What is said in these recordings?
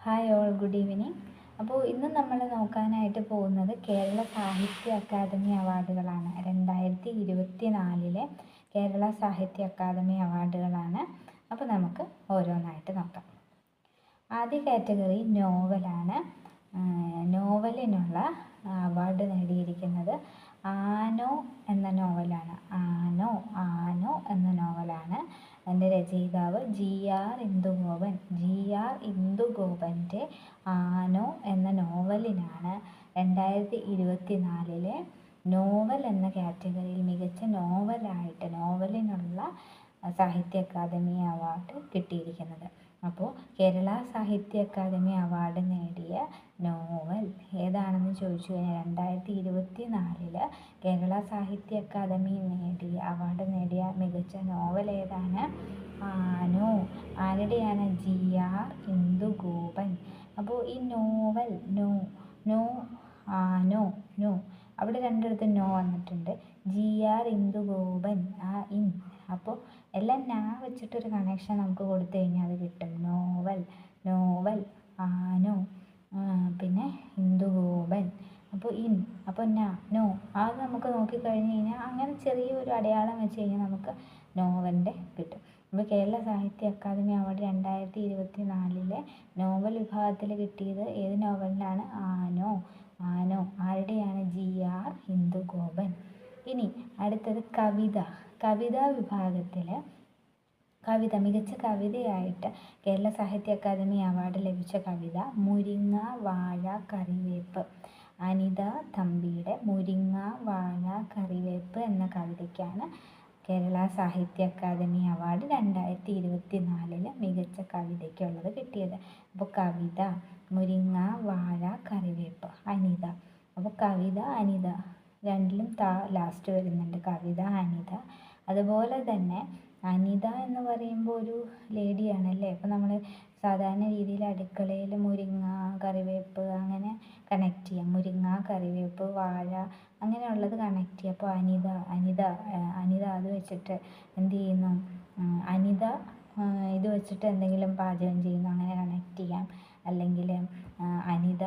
Hi all, good evening. അപ്പോൾ ഇന്ന് നമ്മൾ നോക്കാനായിട്ട് പോകുന്നത് കേരള സാഹിത്യ അക്കാദമി അവാർഡുകളാണ്. 2024 കേരള സാഹിത്യ അക്കാദമി അവാർഡുകളാണ്. അപ്പോൾ നമുക്ക് ഓരോന്നായിട്ട് നോക്കാം. ആദ്യ കാറ്റഗറി നോവലാണ്. നോവലിനുള്ള അവാർഡ് നേടിയിരിക്കുന്നത് ആനോ എന്ന നോവലാണ്. ആനോ എന്ന നോവലാണ്. അതിൻ്റെ രചയിതാവ് GR ഇന്ദുഗോപൻ. GR ഇന്ദുഗോപൻ്റെ ആനോ എന്ന നോവലിനാണ് 2024 നോവൽ എന്ന കാറ്റഗറിയിൽ മികച്ച നോവലായിട്ട് നോവലിനുള്ള സാഹിത്യ അക്കാദമി അവാർഡ് കിട്ടിയിരിക്കുന്നത്. അപ്പോൾ കേരള സാഹിത്യ അക്കാദമി അവാർഡ് നേടിയ നോവൽ ഏതാണെന്ന് ചോദിച്ചു കഴിഞ്ഞാൽ 2024 കേരള സാഹിത്യ അക്കാദമി അവാർഡ് നേടിയ മികച്ച നോവൽ ഏതാണ്? ആനോ. ആരുടെയാണ്? GR ഇന്ദുഗോപൻ. അപ്പോൾ ഈ നോവൽ ആനോ അവിടെ രണ്ടിടത്തും നോ വന്നിട്ടുണ്ട്. GR ഇന്ദുഗോപൻ അപ്പോൾ എല്ലാം നാ വെച്ചിട്ടൊരു കണക്ഷൻ നമുക്ക് കൊടുത്തു കഴിഞ്ഞാൽ അത് കിട്ടും. നോവൽ ആനോ, പിന്നെ ഇന്ദുഗോപൻ, അപ്പോൾ അപ്പോൾ നോ. അത് നമുക്ക് നോക്കിക്കഴിഞ്ഞ് കഴിഞ്ഞാൽ അങ്ങനെ ചെറിയൊരു അടയാളം വെച്ച് കഴിഞ്ഞാൽ നമുക്ക് നോവലിൻ്റെ കിട്ടും. അപ്പോൾ കേരള സാഹിത്യ അക്കാദമി അവാർഡ് 2024 നോവൽ വിഭാഗത്തിൽ കിട്ടിയത് ഏത് നോവലിനാണ്? ആനോ. ആരുടെയാണ്? GR ഇന്ദുഗോപൻ. ഇനി അടുത്തത് കവിതാ വിഭാഗത്തിൽ മികച്ച കവിതയായിട്ട് കേരള സാഹിത്യ അക്കാദമി അവാർഡ് ലഭിച്ച കവിത മുരിങ്ങ വാഴ കറിവേപ്പ്. അനിത തമ്പിയുടെ മുരിങ്ങ വാഴ കറിവേപ്പ് എന്ന കവിതയ്ക്കാണ് കേരള സാഹിത്യ അക്കാദമി അവാർഡ് 2024 മികച്ച കവിതയ്ക്കുള്ളത് കിട്ടിയത്. അപ്പോൾ കവിത മുരിങ്ങ വാഴ കറിവേപ്പ്, അനിത. അപ്പോൾ കവിത അനിത രണ്ടിലും ലാസ്റ്റ് വരുന്നുണ്ട്. കവിത അനിത. അതുപോലെ തന്നെ അനിത എന്ന് പറയുമ്പോൾ ഒരു ലേഡിയാണല്ലേ. അപ്പോൾ നമ്മൾ സാധാരണ രീതിയിൽ അടുക്കളയിൽ മുരിങ്ങ കറിവേപ്പ് അങ്ങനെ കണക്ട് ചെയ്യാം. മുരിങ്ങ കറിവേപ്പ് വാഴ അങ്ങനെയുള്ളത് കണക്ട് ചെയ്യാം. അപ്പോൾ അനിത അത് വെച്ചിട്ട് എന്ത് ചെയ്യുന്നു? അനിത ഇത് വെച്ചിട്ട് എന്തെങ്കിലും പാചകം ചെയ്യുന്നു, അങ്ങനെ കണക്ട് ചെയ്യാം. അല്ലെങ്കിൽ അനിത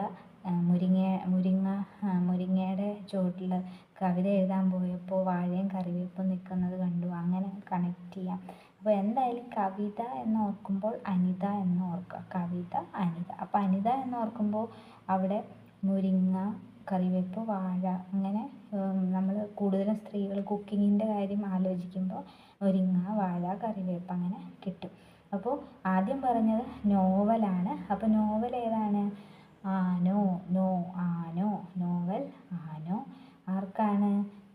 മുരിങ്ങയുടെ ചുവട്ടിൽ കവിത എഴുതാൻ പോയപ്പോൾ വാഴയും കറിവേപ്പും നിൽക്കുന്നത് കണ്ടു, അങ്ങനെ കണക്ട് ചെയ്യാം. അപ്പോൾ എന്തായാലും കവിത എന്ന് ഓർക്കുമ്പോൾ അനിത എന്ന് ഓർക്കുക. കവിത അനിത. അപ്പോൾ അനിത എന്ന് ഓർക്കുമ്പോൾ അവിടെ മുരിങ്ങ കറിവേപ്പ് വാഴ അങ്ങനെ നമ്മൾ കൂടുതലും സ്ത്രീകൾ കുക്കിങ്ങിൻ്റെ കാര്യം ആലോചിക്കുമ്പോൾ മുരിങ്ങ വാഴ കറിവേപ്പ് അങ്ങനെ കിട്ടും. അപ്പോൾ ആദ്യം പറഞ്ഞത് നോവലാണ്. അപ്പോൾ നോവൽ ഏതാണ്? ആനോ. നോവൽ ആനോ. ആർക്കാണ്?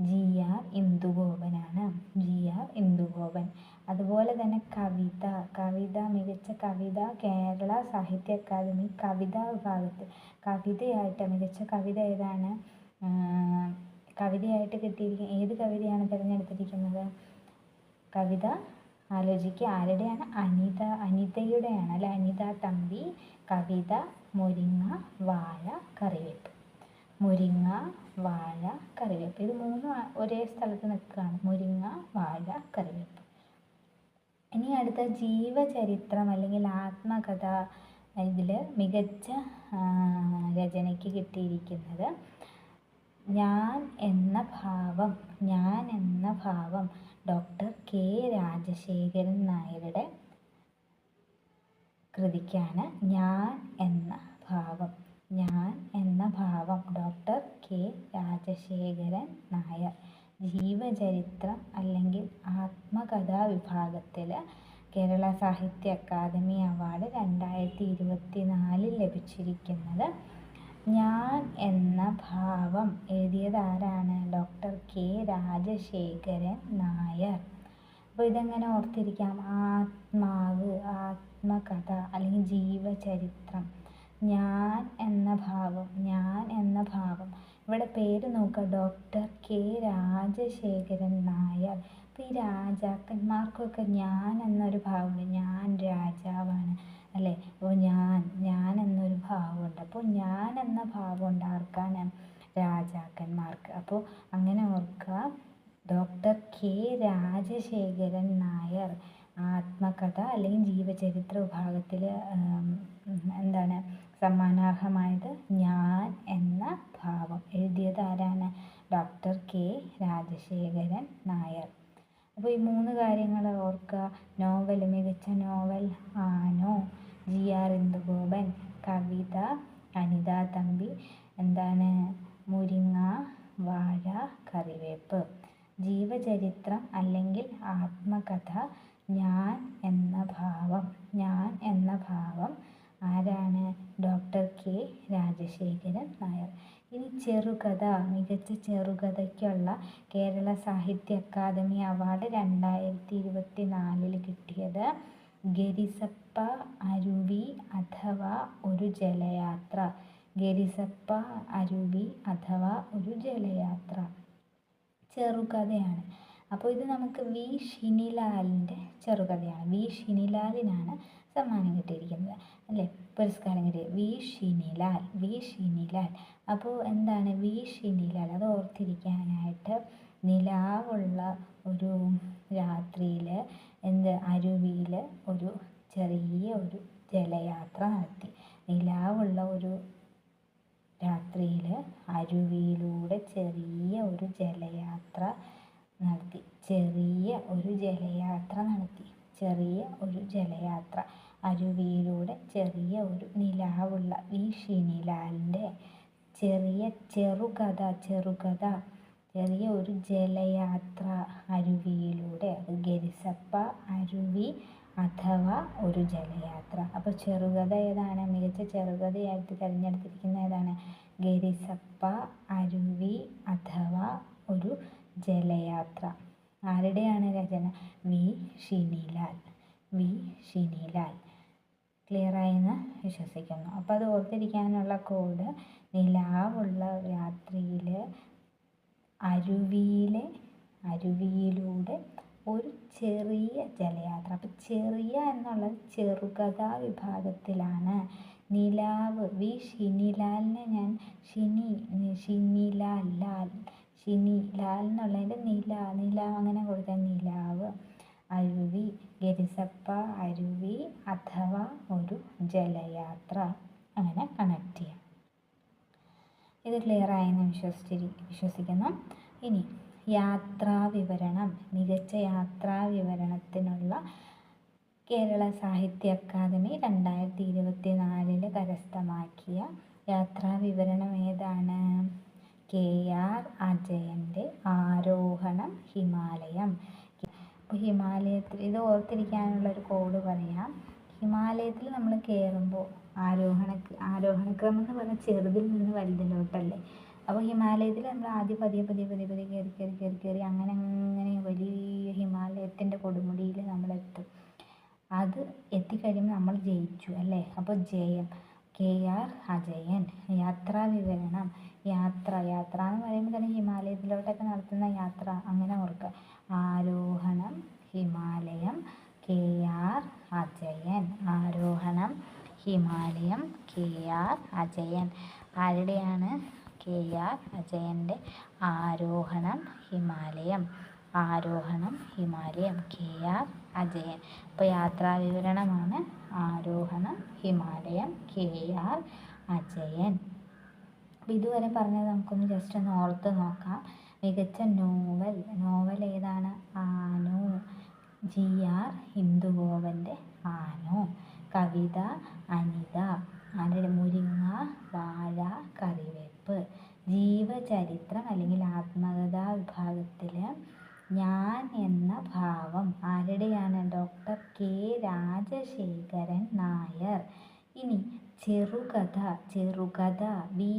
GR ഇന്ദുഗോപനാണ്. GR ഇന്ദുഗോപൻ. അതുപോലെ തന്നെ കവിത മികച്ച കവിത കേരള സാഹിത്യ അക്കാദമി കവിതാ വിഭാഗത്തിൽ കവിതയായിട്ട് മികച്ച കവിത ഏതാണ്? കവിതയായിട്ട് കിട്ടിയിരിക്കുന്നത് ഏത് കവിതയാണ് തിരഞ്ഞെടുത്തിരിക്കുന്നത്? കവിത ആലോചിക്കുക. ആരുടെയാണ്? അനിതയുടെയാണ് അല്ലെ. അനിത തമ്പി. കവിത മുരിങ്ങ വാഴ കറിവേപ്പ്. മുരിങ്ങ വാഴ കറിവേപ്പ്. ഇത് മൂന്നും ഒരേ സ്ഥലത്ത് നിൽക്കുകയാണ്. മുരിങ്ങ വാഴ കറിവേപ്പ്. ഇനി അടുത്ത ജീവചരിത്രം അല്ലെങ്കിൽ ആത്മകഥ. ഇതിൽ മികച്ച രചനയ്ക്ക് കിട്ടിയിരിക്കുന്നത് ഞാൻ എന്ന ഭാവം ഡോക്ടർ K രാജശേഖരൻ നായരുടെ കൃതിക്കാണ്. ഞാൻ എന്ന ഭാവം ഡോക്ടർ K രാജശേഖരൻ നായർ. ജീവചരിത്രം അല്ലെങ്കിൽ ആത്മകഥാ വിഭാഗത്തിൽ കേരള സാഹിത്യ അക്കാദമി അവാർഡ് 2024 ലഭിച്ചിരിക്കുന്നത് ഞാൻ എന്ന ഭാവം എഴുതിയത് ആരാണ്? Doctor K Rajasekharan Nair. അപ്പോൾ ഇതെങ്ങനെ ഓർത്തിരിക്കാം? ആത്മകഥ അല്ലെങ്കിൽ ജീവചരിത്രം. ഞാൻ എന്ന ഭാവം. ഇവിടെ പേര് നോക്കുക, ഡോക്ടർ K രാജശേഖരൻ നായർ. അപ്പോൾ ഈ രാജാക്കന്മാർക്കൊക്കെ ഞാൻ എന്നൊരു ഭാവമുണ്ട്. ഞാൻ രാജാവാണ് അല്ലേ. അപ്പോൾ ഞാൻ എന്നൊരു ഭാവമുണ്ട്. അപ്പോൾ ഞാൻ എന്ന ഭാവമുണ്ട് ആർക്കാണ്? രാജാക്കന്മാർക്ക്. അപ്പോൾ അങ്ങനെ ഓർക്കുക, ഡോക്ടർ K രാജശേഖരൻ നായർ ആത്മകഥ അല്ലെങ്കിൽ ജീവചരിത്ര വിഭാഗത്തിൽ എന്താണ് സമ്മാനാർഹമായത് ഞാൻ എന്ന ഭാവം. എഴുതിയത് ആരാണ്? Doctor K Rajasekharan Nair. അപ്പോൾ ഈ 3 കാര്യങ്ങൾ ഓർക്കുക. നോവൽ, മികച്ച നോവൽ ആനോ, GR ഇന്ദുഗോപൻ. കവിത അനിത തമ്പി. എന്താണ്? മുരിങ്ങ, വാഴ, കറിവേപ്പ്. ജീവചരിത്രം അല്ലെങ്കിൽ ആത്മകഥ ഞാൻ എന്ന ഭാവം. ഞാൻ എന്ന ഭാവം ആരാണ്? Doctor K Rajasekharan Nair. ഇനി ചെറുകഥ. മികച്ച ചെറുകഥയ്ക്കുള്ള കേരള സാഹിത്യ അക്കാദമി അവാർഡ് 2024 കിട്ടിയത് ഗരിസപ്പ അരുവി അഥവാ ഒരു ജലയാത്ര. ഗരിസപ്പ അരുവി അഥവാ ഒരു ജലയാത്ര ചെറുകഥയാണ്. അപ്പോൾ ഇത് നമുക്ക് വി ഷിനിലാലിൻ്റെ ചെറുകഥയാണ്. വി ഷിനിലാലിനാണ് സമ്മാനം കിട്ടിയിരിക്കുന്നത്, അല്ലേ? പുരസ്കാരം കിട്ടിയത് വി ഷിനിലാൽ. അപ്പോൾ എന്താണ് വി ഷിനിലാൽ? അത് ഓർത്തിരിക്കാനായിട്ട് നിലാവുള്ള ഒരു രാത്രിയിൽ അരുവിയിൽ ഒരു ചെറിയ ഒരു ജലയാത്ര നടത്തി. നിലാവുള്ള ഒരു രാത്രിയിൽ അരുവിയിലൂടെ ചെറിയ ഒരു ജലയാത്ര നടത്തി. അരുവിയിലൂടെ ചെറിയ ഒരു നിലാവുള്ള വി ഷിനിലാലിൻ്റെ ചെറുകഥ ചെറിയ ഒരു ജലയാത്ര അരുവിയിലൂടെ. അത് ഗരിസപ്പ അരുവി അഥവാ ഒരു ജലയാത്ര. അപ്പോൾ ചെറുകഥ ഏതാണ്? മികച്ച ചെറുകഥയായിട്ട് തിരഞ്ഞെടുത്തിരിക്കുന്ന ഏതാണ്? ഗരിസപ്പ അരുവി അഥവാ ഒരു ജലയാത്ര. ആരുടെയാണ് രചന? വി ഷിനിലാൽ. ക്ലിയറായെന്ന് വിശ്വസിക്കുന്നു. അപ്പോൾ അത് ഓർത്തിരിക്കാനുള്ള കോഡ് നിലാവുള്ള രാത്രിയിൽ അരുവിയിലൂടെ ഒരു ചെറിയ ജലയാത്ര. അപ്പോൾ ചെറിയ എന്നുള്ളത് ചെറുകഥാ വിഭാഗത്തിലാണ്. നിലാവ് വി ഷിനിലാലിനെ ഞാൻ ഷിനിലാൽ എന്നുള്ളതിൻ്റെ നിലാവ് അങ്ങനെ കൊടുത്താൽ നിലാവ്. അരുവി ഗരിസപ്പ അരുവി അഥവാ ഒരു ജലയാത്ര, അങ്ങനെ കണക്ട് ചെയ്യാം. ഇത് ക്ലിയറായെന്ന് വിശ്വസിക്കുന്നു. ഇനി യാത്രാവിവരണം. മികച്ച യാത്രാവിവരണത്തിനുള്ള കേരള സാഹിത്യ അക്കാദമി 2024 കരസ്ഥമാക്കിയ യാത്രാവിവരണം ഏതാണ്? KR അജയൻ്റെ ആരോഹണം ഹിമാലയം. അപ്പോൾ ഹിമാലയത്തിൽ ഇത് ഓർത്തിരിക്കാനുള്ളൊരു കോഡ് പറയാം. ഹിമാലയത്തിൽ നമ്മൾ കയറുമ്പോൾ ആരോഹണക്രമം എന്ന് പറഞ്ഞാൽ ചെറുതിൽ നിന്ന് വലുതിലോട്ടല്ലേ. അപ്പോൾ ഹിമാലയത്തിൽ നമ്മൾ ആദ്യം പതിയെ കയറി അങ്ങനെ വലിയ ഹിമാലയത്തിൻ്റെ കൊടുമുടിയിൽ നമ്മളെത്തും. അത് എത്തിക്കഴിയുമ്പോൾ നമ്മൾ ജയിച്ചു, അല്ലേ? അപ്പോൾ ജയം. KR അജയൻ. യാത്രാവിവരണം. യാത്ര എന്ന് പറയുമ്പോൾ തന്നെ ഹിമാലയത്തിലോട്ടൊക്കെ നടത്തുന്ന യാത്ര, അങ്ങനെ ഓർക്കുക. ആരോഹണം ഹിമാലയം KR അജയൻ. ആരോഹണം ഹിമാലയം KR അജയൻ. ആരുടെയാണ്? KR അജയൻ്റെ ആരോഹണം ഹിമാലയം. KR അജയൻ. അപ്പോൾ യാത്രാവിവരണമാണ് ആരോഹണം ഹിമാലയം KR അജയൻ. അപ്പോൾ ഇതുവരെ പറഞ്ഞത് നമുക്കൊന്ന് ജസ്റ്റ് ഒന്ന് ഓർത്ത് നോക്കാം. മികച്ച നോവൽ ഏതാണ്? ആനോ. GR ഇന്ദുഗോപൻ്റെ ആനോ. കവിത അനിത. മുരിങ്ങ, വാഴ, കറിവേപ്പ്. ജീവചരിത്രം അല്ലെങ്കിൽ ആത്മകഥാ വിഭാഗത്തിൽ ഞാൻ എന്ന ഭാവം ആരുടെയാണ്? Doctor K Rajasekharan Nair. ഇനി ചെറുകഥ വി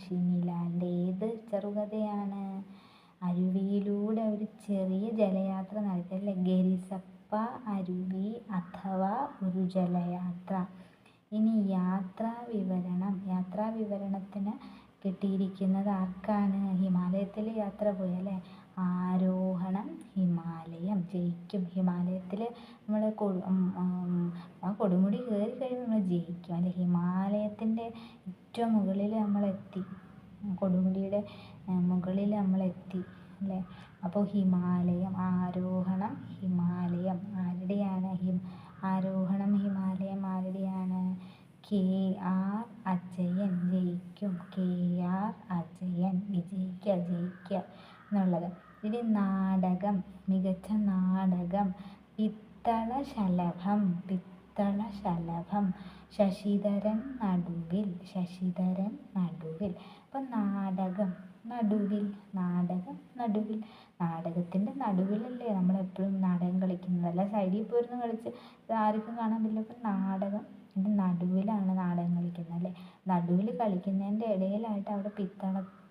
ഷിനിലാലിൻ്റെ ഏത് ചെറുകഥയാണ്? അരുവിയിലൂടെ ഒരു ചെറിയ ജലയാത്ര നടത്തിയല്ലേ? ഗരിസപ്പ അരുവി അഥവാ ഒരു ജലയാത്ര. ഇനി യാത്രാവിവരണത്തിന് കിട്ടിയിരിക്കുന്നത് ആർക്കാണ്? ഹിമാലയത്തിൽ യാത്ര പോയല്ലേ? ആരോഹണം ഹിമാലയം. ജയിക്കും. ഹിമാലയത്തിൽ നമ്മൾ കൊടുമുടി കയറി കഴിയുമ്പോൾ നമ്മൾ ജയിക്കും, അല്ലേ? ഹിമാലയത്തിൻ്റെ ഏറ്റവും മുകളിൽ നമ്മളെത്തി. കൊടുമുടിയുടെ മുകളിൽ നമ്മളെത്തി, അല്ലേ? അപ്പോൾ ഹിമാലയം. ആരോഹണം ഹിമാലയം ആരുടെയാണ്? ആരോഹണം ഹിമാലയം ആരുടെയാണ്? കെ ആർ അജയൻ ജയിക്കും. കെ ആർ അജയൻ വിജയിക്കുക, ജയിക്കുക എന്നുള്ളത്. ഇനി നാടകം, മികച്ച നാടകം. പിത്തളശലഭം, പിത്തളശലഭം. ശശിധരൻ നടുവിൽ, ശശിധരൻ നടുവിൽ. അപ്പം നാടകം നടുവിൽ, നാടകം നടുവിൽ. നാടകത്തിൻ്റെ നടുവിലല്ലേ നമ്മളെപ്പോഴും നാടകം കളിക്കുന്നത്. അല്ല സൈഡിൽ പോയിരുന്ന് കളിച്ച് ആർക്കും കാണാൻ പറ്റില്ല. അപ്പം നാടകം ഇതിൻ്റെ നടുവിലാണ് നാടകം കളിക്കുന്നത് അല്ലേ. നടുവിൽ കളിക്കുന്നതിൻ്റെ ഇടയിലായിട്ട് അവിടെ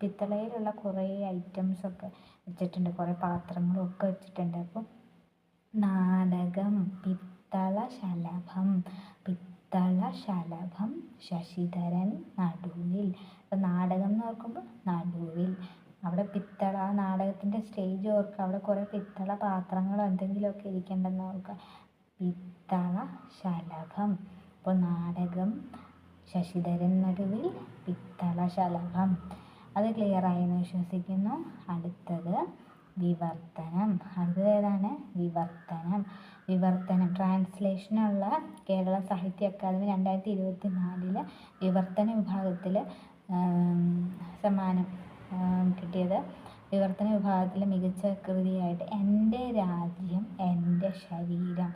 പിത്തളയിലുള്ള കുറേ ഐറ്റംസൊക്കെ വെച്ചിട്ടുണ്ട്, കുറേ പാത്രങ്ങളും ഒക്കെ വെച്ചിട്ടുണ്ട്. അപ്പം നാടകം, പിത്തളശലഭം, പിത്തളശലഭം. ശശിധരൻ നടുവിൽ. അപ്പം നാടകം എന്ന് ഓർക്കുമ്പോൾ നടുവിൽ. അവിടെ പിത്തള, ആ നാടകത്തിൻ്റെ സ്റ്റേജ് ഓർക്കുക, അവിടെ കുറേ പിത്തള പാത്രങ്ങളോ എന്തെങ്കിലുമൊക്കെ ഇരിക്കേണ്ടെന്ന് ഓർക്കുക. പിത്തളശലഭം. അപ്പോൾ നാടകം, ശശിധരൻ നടുവിൽ, പിത്തളശലഭം. അത് ക്ലിയറായി എന്ന് വിശ്വസിക്കുന്നു. അടുത്തത് വിവർത്തനം. അടുത്തത് ഏതാണ്? വിവർത്തനം. വിവർത്തനം ട്രാൻസ്ലേഷനുള്ള കേരള സാഹിത്യ അക്കാദമി 2024 വിവർത്തന വിഭാഗത്തിൽ സമ്മാനം കിട്ടിയത്. വിവർത്തന വിഭാഗത്തിലെ മികച്ച കൃതിയായിട്ട് എൻ്റെ രാജ്യം എൻ്റെ ശരീരം,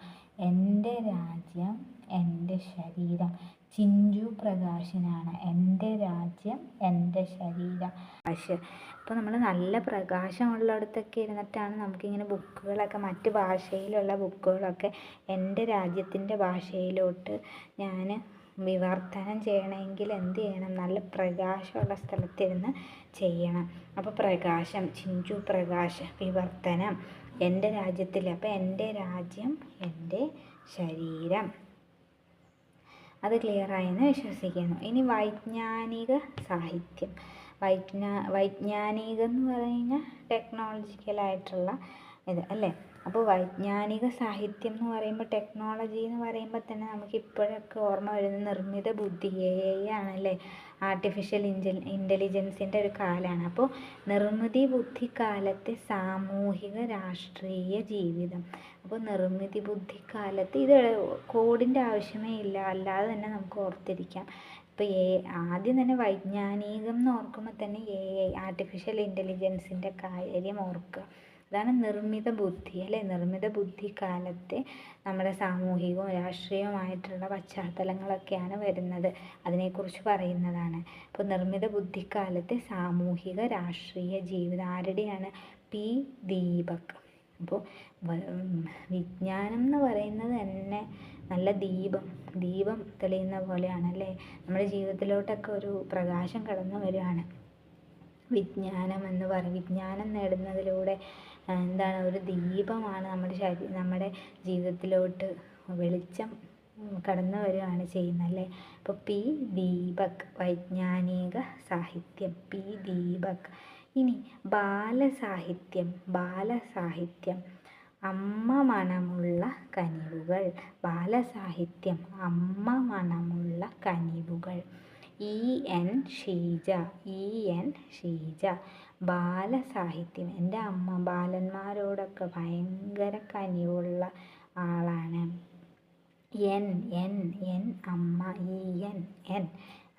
എൻ്റെ രാജ്യം എൻ്റെ ശരീരം. ചിഞ്ചു പ്രകാശനാണ് എൻ്റെ രാജ്യം എൻ്റെ ശരീരം. അപ്പോൾ നമ്മൾ നല്ല പ്രകാശമുള്ളിടത്തൊക്കെ ഇരുന്നിട്ടാണ് നമുക്കിങ്ങനെ ബുക്കുകളൊക്കെ, മറ്റ് ഭാഷയിലുള്ള ബുക്കുകളൊക്കെ എൻ്റെ രാജ്യത്തിൻ്റെ ഭാഷയിലോട്ട് ഞാൻ വിവർത്തനം ചെയ്യണമെങ്കിൽ എന്ത് ചെയ്യണം? നല്ല പ്രകാശമുള്ള സ്ഥലത്തിരുന്ന് ചെയ്യണം. അപ്പോൾ പ്രകാശം, ചിഞ്ചു പ്രകാശ്. വിവർത്തനം എൻ്റെ രാജ്യത്തിൽ. അപ്പോൾ എൻ്റെ രാജ്യം എൻ്റെ ശരീരം. അത് ക്ലിയറായെന്ന് വിശ്വസിക്കുന്നു. ഇനി വൈജ്ഞാനിക സാഹിത്യം. വൈജ്ഞാനികം എന്ന് പറഞ്ഞാൽ ടെക്നോളജിക്കലായിട്ടുള്ള ഇത് അല്ലേ. അപ്പോൾ വൈജ്ഞാനിക സാഹിത്യം എന്ന് പറയുമ്പോൾ, ടെക്നോളജി എന്ന് പറയുമ്പോൾ തന്നെ നമുക്ക് ഇപ്പോഴൊക്കെ ഓർമ്മ വരുന്ന നിർമ്മിത ബുദ്ധി, AI ആണല്ലേ. ആർട്ടിഫിഷ്യൽ ഇൻ്റലിജൻസിൻ്റെ ഒരു കാലമാണ്. അപ്പോൾ നിർമ്മിതി ബുദ്ധി കാലത്തെ സാമൂഹിക രാഷ്ട്രീയ ജീവിതം. അപ്പോൾ നിർമ്മിതി ബുദ്ധി കാലത്ത് ഇത് കോഡിൻ്റെ ആവശ്യമേ ഇല്ല, അല്ലാതെ തന്നെ നമുക്ക് ഓർത്തിരിക്കാം. ഇപ്പോൾ ആദ്യം തന്നെ വൈജ്ഞാനികം എന്ന് ഓർക്കുമ്പോൾ തന്നെ AI, ആർട്ടിഫിഷ്യൽ ഇൻ്റലിജൻസിൻ്റെ കാര്യം ഓർക്കുക. അതാണ് നിർമ്മിത ബുദ്ധി അല്ലേ. നിർമ്മിത ബുദ്ധി കാലത്തെ നമ്മുടെ സാമൂഹികവും രാഷ്ട്രീയവുമായിട്ടുള്ള പശ്ചാത്തലങ്ങളൊക്കെയാണ് വരുന്നത്, അതിനെക്കുറിച്ച് പറയുന്നതാണ്. അപ്പോൾ നിർമ്മിത ബുദ്ധിക്കാലത്തെ സാമൂഹിക രാഷ്ട്രീയ ജീവിതം ആരുടെയാണ്? P. ദീപക്. അപ്പോൾ വിജ്ഞാനം എന്ന് പറയുന്നത് തന്നെ നല്ല ദീപം തെളിയുന്ന പോലെയാണല്ലേ. നമ്മുടെ ജീവിതത്തിലോട്ടൊക്കെ ഒരു പ്രകാശം കടന്നു വരികയാണ് വിജ്ഞാനം എന്ന് പറയും. വിജ്ഞാനം നേടുന്നതിലൂടെ എന്താണ്? ഒരു ദീപമാണ് നമ്മുടെ ജീവിതത്തിലോട്ട് വെളിച്ചം കടന്നു വരികയാണ് ചെയ്യുന്നല്ലേ. അപ്പോൾ P. ദീപക്, വൈജ്ഞാനിക സാഹിത്യം. P. ദീപക്. ഇനി ബാലസാഹിത്യം. അമ്മ മണമുള്ള കനിവുകൾ. ബാലസാഹിത്യം, അമ്മ മണമുള്ള കനിവുകൾ. E.N. ഷീജ. ബാലസാഹിത്യം. എൻ്റെ അമ്മ ബാലന്മാരോടൊക്കെ ഭയങ്കര കനിവുള്ള ആളാണ്. എൻ അമ്മ. E.N.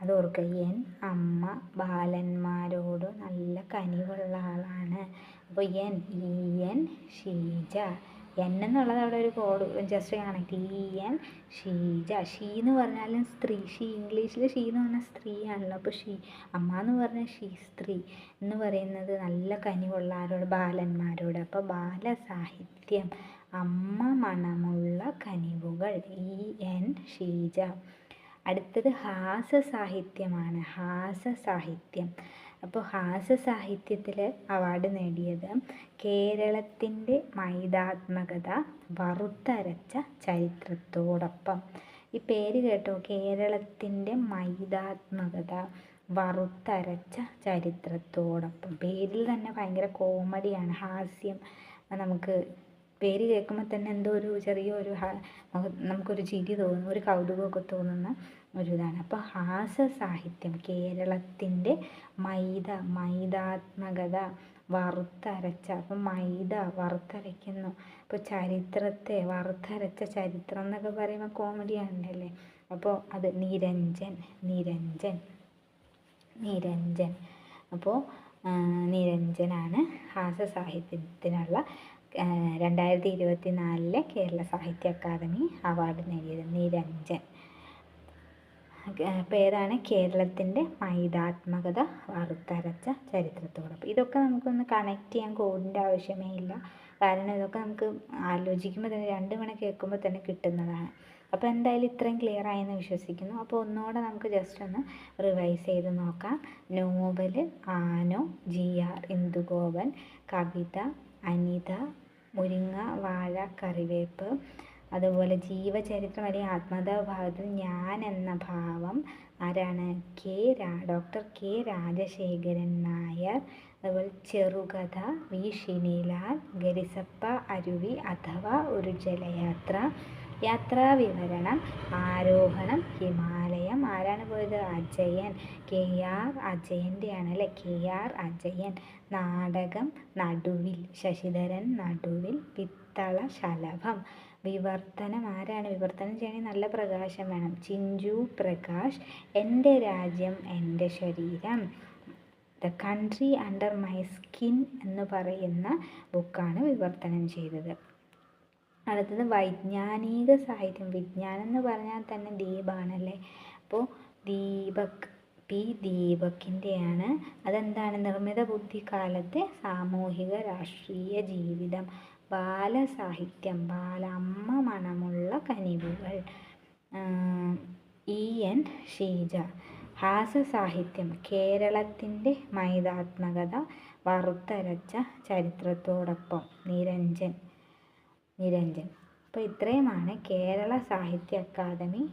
അത് ഓർക്കുക. അമ്മ ബാലന്മാരോട് നല്ല കനിവുള്ള ആളാണ്. അപ്പോൾ E.N. ഷീജ. എന്നുള്ളത് അവിടെ ഒരു code just connect. E.N. Sheeja. She എന്ന് പറഞ്ഞാലും സ്ത്രീ. ഇംഗ്ലീഷിൽ ഷീ എന്ന് പറഞ്ഞാൽ സ്ത്രീയാണല്ലോ. അപ്പോൾ അമ്മ എന്ന് പറഞ്ഞാൽ സ്ത്രീ എന്ന് പറയുന്നത് നല്ല കനിവുള്ള ആരോട്? ബാലന്മാരോട്. അപ്പോൾ ബാലസാഹിത്യം, അമ്മ മണമുള്ള കനിവുകൾ. E.N. ഷീജ. അടുത്തത് ഹാസ്യസാഹിത്യമാണ്. അപ്പോൾ ഹാസ്യസാഹിത്യത്തിൽ അവാർഡ് നേടിയത് കേരളത്തിൻ്റെ മൈതാത്മകത വറുത്തരച്ച ചരിത്രത്തോടൊപ്പം. ഈ പേര് കേട്ടോ, കേരളത്തിൻ്റെ മൈതാത്മകത വറുത്തരച്ച ചരിത്രത്തോടൊപ്പം. പേരിൽ തന്നെ ഭയങ്കര കോമഡിയാണ്, ഹാസ്യം. നമുക്ക് പേര് കേൾക്കുമ്പോൾ തന്നെ എന്തോ ഒരു ചെറിയൊരു നമുക്കൊരു ചിരി തോന്നും, ഒരു കൗതുകമൊക്കെ തോന്നുന്ന ഒരിതാണ്. അപ്പോൾ ഹാസ്യസാഹിത്യം, കേരളത്തിൻ്റെ മൈതാത്മകത വറുത്തരച്ച. അപ്പം വറുത്തരയ്ക്കുന്നു. അപ്പോൾ ചരിത്രത്തെ വറുത്തരച്ച ചരിത്രം എന്നൊക്കെ പറയുമ്പോൾ കോമഡിയാണല്ലേ. അപ്പോൾ അത് നിരഞ്ജൻ നിരഞ്ജൻ നിരഞ്ജൻ. അപ്പോൾ നിരഞ്ജനാണ് ഹാസ്യ സാഹിത്യത്തിനുള്ള 2024 കേരള സാഹിത്യ അക്കാദമി അവാർഡ് നേടിയത്. നിരഞ്ജൻ. പേരാണ് കേരളത്തിൻ്റെ മൈതാത്മകത വാർത്തരച്ച ചരിത്രത്തോടൊപ്പം. ഇതൊക്കെ നമുക്കൊന്ന് കണക്ട് ചെയ്യാൻ കോഡിൻ്റെ ആവശ്യമേ ഇല്ല. കാരണം ഇതൊക്കെ നമുക്ക് ആലോചിക്കുമ്പോൾ തന്നെ 2 തവണ കേൾക്കുമ്പോൾ തന്നെ കിട്ടുന്നതാണ്. അപ്പോൾ എന്തായാലും ഇത്രയും ക്ലിയർ ആയെന്ന് വിശ്വസിക്കുന്നു. അപ്പോൾ ഒന്നുകൂടെ നമുക്ക് ജസ്റ്റ് ഒന്ന് റിവൈസ് ചെയ്ത് നോക്കാം. നോവല് ആനോ, GR ഇന്ദുഗോപൻ. കവിത അനിത, മുരിങ്ങ വാഴ കറിവേപ്പ്. അതുപോലെ ജീവചരിത്രം അല്ലെങ്കിൽ ആത്മകഥാ ഭാഗത്തിൽ ഞാൻ എന്ന ഭാവം ആരാണ്? Doctor K Rajasekharan Nair. അതുപോലെ ചെറുകഥ വി ഷിനിലാൽ. ഗരിസപ്പ അരുവി അഥവാ ഒരു ജലയാത്ര. യാത്രാ വിവരണം ആരോഹണം ഹിമാലയം. ആരാണ് പോയത്? അജയൻ. KR അജയൻ്റെയാണ് അല്ലേ? KR അജയൻ. നാടകം നടുവിൽ ശശിധരൻ നടുവിൽ. പിത്തള ശലഭം. വിവർത്തനം ആരാണ്? വിവർത്തനം ചെയ്യണമെങ്കിൽ നല്ല പ്രകാശം വേണം. ചിഞ്ചു പ്രകാശ്. എൻ്റെ രാജ്യം എൻ്റെ ശരീരം. The country under my skin എന്ന് പറയുന്ന ബുക്കാണ് വിവർത്തനം ചെയ്തത്. അടുത്തത് വൈജ്ഞാനിക സാഹിത്യം. വിജ്ഞാനം എന്ന് പറഞ്ഞാൽ തന്നെ ദീപാണല്ലേ. അപ്പോൾ ദീപക് P ദീപകിൻ്റെയാണ്. അതെന്താണ്? നിർമ്മിത ബുദ്ധി കാലത്തെ സാമൂഹിക രാഷ്ട്രീയ ജീവിതം. ബാലസാഹിത്യം. അമ്മ മണമുള്ള കനിവുകൾ. EN ഷീജ. ഹാസ്യസാഹിത്യം. കേരളത്തിൻ്റെ മൈതാത്മകത വാർത്തരച്ച ചരിത്രത്തോടൊപ്പം. നിരഞ്ജൻ. അപ്പോൾ ഇത്രയുമാണ് കേരള സാഹിത്യ അക്കാദമി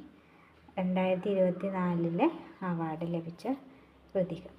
2024 അവാർഡ് ലഭിച്ച കൃതികൾ.